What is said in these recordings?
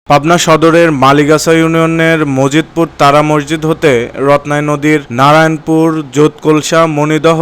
পাবনা সদরের মালিগাছা ইউনিয়নের মজিদপুর তারা মসজিদ হতে রত্নাই নদীর নারায়ণপুর, যোধকলসা, মণিদহ,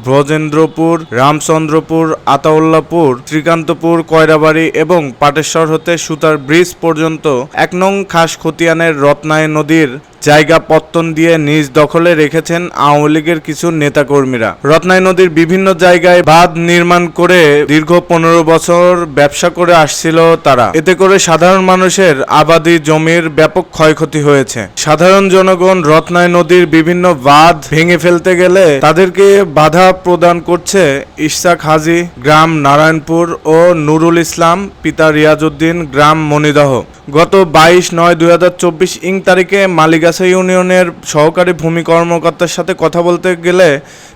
ব্রজেন্দ্রপুর, রামচন্দ্রপুর, আতাউল্লাপুর, শ্রীকান্তপুর, কয়রাবাড়ি এবং পাটেশ্বর হতে সুতার ব্রিজ পর্যন্ত ১ নং খাস খতিয়ানের রত্নাই নদীর জায়গা পত্তন দিয়ে নিজ দখলে রেখেছেন আওয়ামী লীগের কিছু নেতাকর্মীরা। রত্নাই নদীর বিভিন্ন জায়গায় বাঁধ নির্মাণ করে দীর্ঘ ১৫ বছর ব্যবসা করে আসছিল তারা। এতে করে সাধারণ মানুষের আবাদি জমির ব্যাপক ক্ষয়ক্ষতি হয়েছে। সাধারণ জনগণ রত্নাই নদীর বিভিন্ন বাঁধ ভেঙে ফেলতে গেলে তাদেরকে বাধা প্রদান করছে ইশাক হাজী, গ্রাম নারায়ণপুর ও নুরুল ইসলাম, পিতা রিয়াজউদ্দিন, গ্রাম মণিদহ। গত ২২/৯/২০২৪ তারিখে মালিগাছা ইউনিয়নের সহকারী ভূমি কর্মকর্তার সাথে কথা বলতে গেলে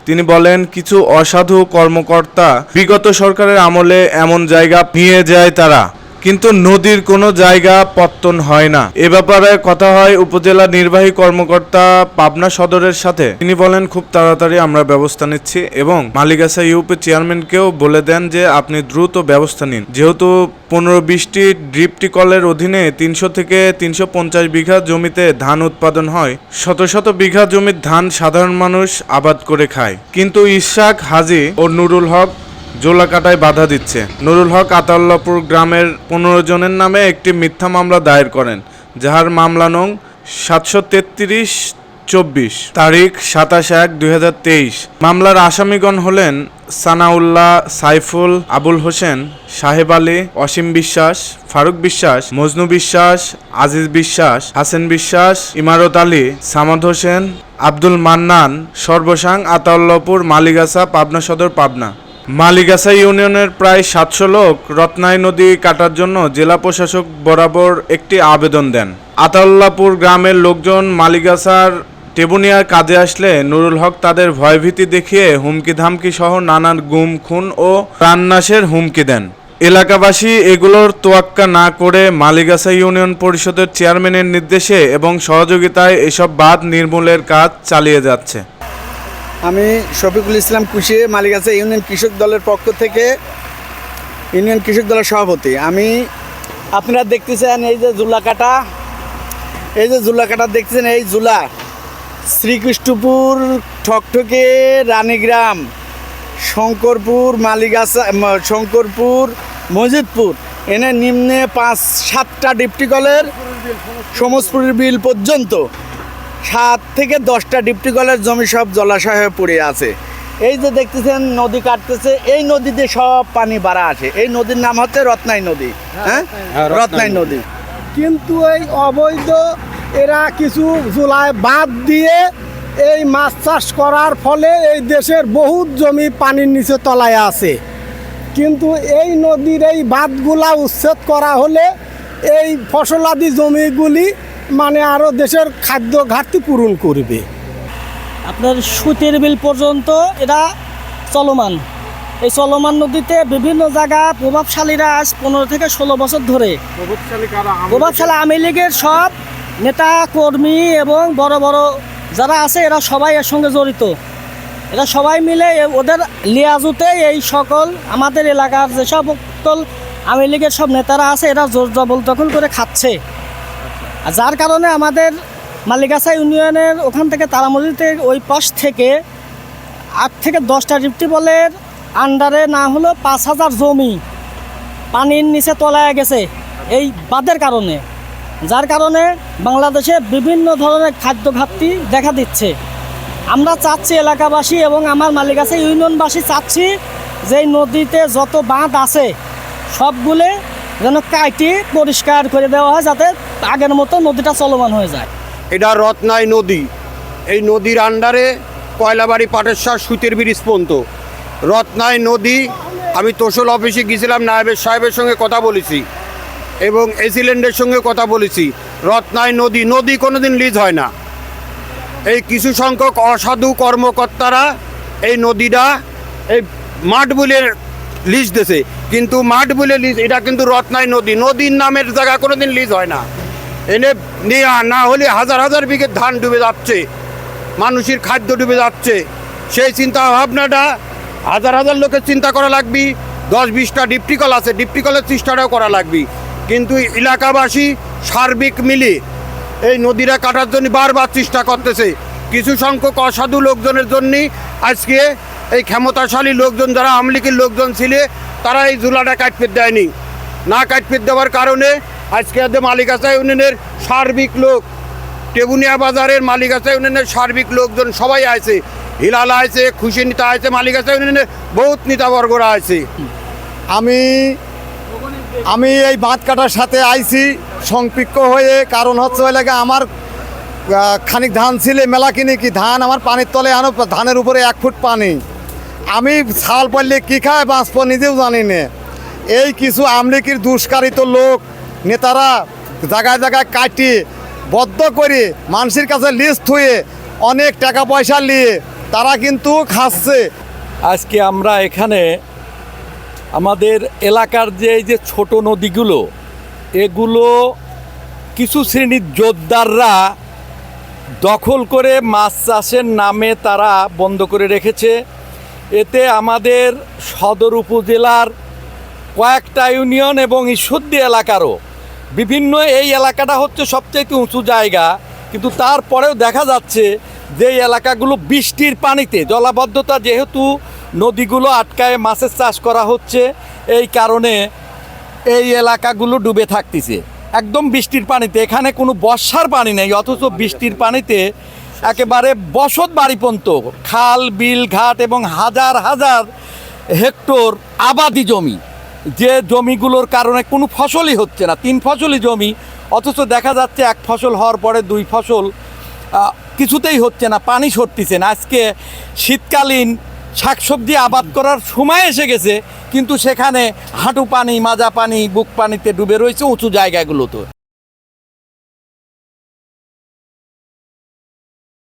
তিনি বলেন, কিছু অসাধু কর্মকর্তা বিগত সরকারের আমলে এমন জায়গা নিয়ে যায় তারা, কিন্তু নদীর কোনো জায়গা পত্তন হয় না। এ ব্যাপারে কথা হয় উপজেলা নির্বাহী কর্মকর্তা পাবনা সদরের সাথে। তিনি বলেন, খুব তাড়াতাড়ি আমরা ব্যবস্থা নিচ্ছি এবং মালিগাছা ইউপি চেয়ারম্যানকেও বলে দেন যে আপনি দ্রুত ব্যবস্থা নিন। যেহেতু ১৫-২০টি ড্রিপটি কলের অধীনে ৩০০ থেকে ৩৫০ বিঘা জমিতে ধান উৎপাদন হয়। শত শত বিঘা জমির ধান সাধারণ মানুষ আবাদ করে খায়, কিন্তু ইশাক হাজী ও নুরুল হক জোলা কাটায় বাধা দিচ্ছে। নুরুল হক আতাউল্লাপুর গ্রামের ১৫ জনের নামে একটি মিথ্যা মামলা দায়ের করেন, যার মামলা নং ৭৩৩/২৪, তারিখ ২৭/১/২০২৩। মামলার আসামিগণ হলেন সানাউল্লাহ, সাইফুল, আবুল হোসেন, সাহেব আলী, অসীম বিশ্বাস, ফারুক বিশ্বাস, মজনু বিশ্বাস, আজিজ বিশ্বাস, হাসেন বিশ্বাস, ইমারত আলী, সামাদ হোসেন, আব্দুল মান্নান, সর্বসাং, আতাউল্লাপুর, মালিগাছা, পাবনা সদর, পাবনা। মালিগাছা ইউনিয়নের প্রায় ৭০০ লোক রত্নাই নদী কাটার জন্য জেলা প্রশাসক বরাবর একটি আবেদন দেন। আতাউল্লাপুর গ্রামের লোকজন মালিগাছার টেবুনিয়ার কাজে আসলে নুরুল হক তাদের ভয়ভীতি দেখিয়ে হুমকি ধামকি সহ নানান গুম, খুন ও প্রাণনাশের হুমকি দেন। এলাকাবাসী এগুলোর তোয়াক্কা না করে মালিগাছা ইউনিয়ন পরিষদের চেয়ারম্যানের নির্দেশে এবং সহযোগিতায় এসব বাঁধ নির্মূলের কাজ চালিয়ে যাচ্ছে। আমি শফিকুল ইসলাম কুশি, মালিগাছা ইউনিয়ন কৃষক দলের পক্ষ থেকে ইউনিয়ন কৃষক দলের সভাপতি। আপনারা দেখতেছেন এই যে জুলা কাটা, দেখতেছেন এই জুলা শ্রীকৃষ্ণপুর, ঠকঠকে, রানীগ্রাম, শঙ্করপুর, মালিগাছা, শঙ্করপুর, মজিদপুর এনে নিম্নে ৫-৭টা ডিপটি কলের সমসপুরের বিল পর্যন্ত ৭ থেকে 10টা ডিপটি কলের জমি সব জলাশয় হয়ে পড়ে আছে। এই যে দেখতেছেন নদী কাটতেছে, এই নদীতে সব পানি বাড়া আসে। এই নদীর নাম হচ্ছে রত্নাই নদী। রত্নাই নদী। কিন্তু এই অবৈধ এরা কিছু জুলায় বাঁধ দিয়ে এই মাছ চাষ করার ফলে এই দেশের বহুত জমি পানির নিচে তলায় আছে। কিন্তু এই নদীর এই বাঁধগুলা উচ্ছেদ করা হলে এই ফসলাদি জমিগুলি মানে আরও দেশের খাদ্য ঘাটতি পূরণ করবে। আপনার সুতির বিল পর্যন্ত এটা চলমান। এই চলমান নদীতে বিভিন্ন জায়গা প্রভাবশালীরা আজ ১৫ থেকে ১৬ বছর ধরে, প্রভাবশালী আওয়ামী লীগের সব নেতা কর্মী এবং বড় বড় যারা আছে এরা সবাই এর সঙ্গে জড়িত। এরা সবাই মিলে ওদের লিয়াজুতে এই সকল আমাদের এলাকার যেসব আওয়ামী লীগের সব নেতারা আছে এরা জোর জবরদখল করে খাচ্ছে। আর যার কারণে আমাদের মালিগাছা ইউনিয়নের ওখান থেকে তারামসজিদের ওই পাশ থেকে ৮ থেকে 10টা ডিপটি বলের আন্ডারে না হলো ৫,০০০ জমি পানির নিচে তলায় গেছে এই বাঁধের কারণে। যার কারণে বাংলাদেশে বিভিন্ন ধরনের খাদ্য ঘাটতি দেখা দিচ্ছে। আমরা চাচ্ছি, এলাকাবাসী এবং আমার মালিগাছা ইউনিয়নবাসী চাচ্ছি যে এই নদীতে যত বাঁধ আছে সবগুলো যেন কাটি পরিষ্কার করে দেওয়া হয়, যাতে আগের মতো নদীটা চলমান হয়ে যায়। এটা রত্নাই নদী। এই নদীর আন্ডারে কয়লাবাড়ি, পাটেশ্বর, সুতির ব্রিজ পর্যন্ত রত্নাই নদী। আমি তহসিল অফিসে গিয়েছিলাম, নায়েবের সাহেবের সঙ্গে কথা বলেছি এবং এসিল্যান্ডের সঙ্গে কথা বলেছি। রত্নাই নদী কোনোদিন লিজ হয় না। এই কিছু সংখ্যক অসাধু কর্মকর্তারা এই নদীটা এই মাঠ বলে লিজ দিয়েছে, কিন্তু মাঠ বলে লিজ, এটা কিন্তু রত্নাই নদীর নামের জায়গা কোনোদিন লিজ হয় না। এনে না হলে হাজার হাজার বিঘে ধান ডুবে যাচ্ছে, মানুষের খাদ্য ডুবে যাচ্ছে। সেই চিন্তা ভাবনাটা হাজার হাজার লোকের চিন্তা করা লাগবে। 10-20টা ডিপটি কল আছে, ডিপটি কলের চেষ্টাটাও করা লাগবে। কিন্তু এলাকাবাসী সার্বিক মিলে এই নদীটা কাটার জন্য বারবার চেষ্টা করতেছে। কিছু সংখ্যক অসাধু লোকজনের জন্যই আজকে এই ক্ষমতাশালী লোকজন যারা আওয়ামী লীগের লোকজন ছিল তারা এই জুলাটা কাটতে দেয়নি। না কাটতে দেওয়ার কারণে আজকে মালিগাছা ইউনিয়নের সার্বিক লোক, টেবুনিয়া বাজারের মালিগাছা ইউনিয়নের সার্বিক লোকজন সবাই আছে, হিলাল আছে, খুশি নেতা আছে, মালিগাছা ইউনিয়নের বহুত নেতাবর্গরা আছে। আমি এই বাঁধ কাটার সাথে আইছি সংপৃক্ত হয়ে, কারণ হচ্ছে ওই লাগে আমার খানিক ধান ছিল মেলা কিনে কি ধান আমার পানির তলে আনো, ধানের উপরে 1 ফুট পানি। আমি ছাল পড়লে কী খায় বাঁচব নিজেও জানি না। এই কিছু আমলিকির দুষ্কারিত লোক নেতারা জায়গায় জায়গায় কাটিয়ে বদ্ধ করে মানুষের কাছে লিস্ট হয়ে অনেক টাকা পয়সা নিয়ে তারা কিন্তু খাচ্ছে। আজকে আমরা এখানে আমাদের এলাকার যে এই যে ছোট নদীগুলো, এগুলো কিছু শ্রেণীর জোরদাররা দখল করে মাছ চাষের নামে তারা বন্ধ করে রেখেছে। এতে আমাদের সদর উপজেলার কয়েকটা ইউনিয়ন এবং ঈশ্বরদী এলাকারও বিভিন্ন, এই এলাকাটা হচ্ছে সবচেয়ে উঁচু জায়গা, কিন্তু তারপরেও দেখা যাচ্ছে যে এই এলাকাগুলো বৃষ্টির পানিতে, জলাবদ্ধতা যেহেতু নদীগুলো আটকায় মাছের চাষ করা হচ্ছে, এই কারণে এই এলাকাগুলো ডুবে থাকতেছে একদম বৃষ্টির পানিতে। এখানে কোনো বর্ষার পানি নেই, অথচ বৃষ্টির পানিতে একেবারে বসত বাড়ি পর্যন্ত, খাল বিল ঘাট এবং হাজার হাজার হেক্টর আবাদি জমি, যে জমিগুলোর কারণে কোনো ফসলই হচ্ছে না, 3 ফসলি জমি, অথচ দেখা যাচ্ছে 1 ফসল হওয়ার পরে 2 ফসল কিছুতেই হচ্ছে না, পানি সরতেছে না। আজকে শীতকালীন শাকসবজি আবাদ করার সময় এসে গেছে, কিন্তু সেখানে হাঁটু পানি, মাজা পানি, বুক পানিতে ডুবে রয়েছে উঁচু জায়গাগুলোতে।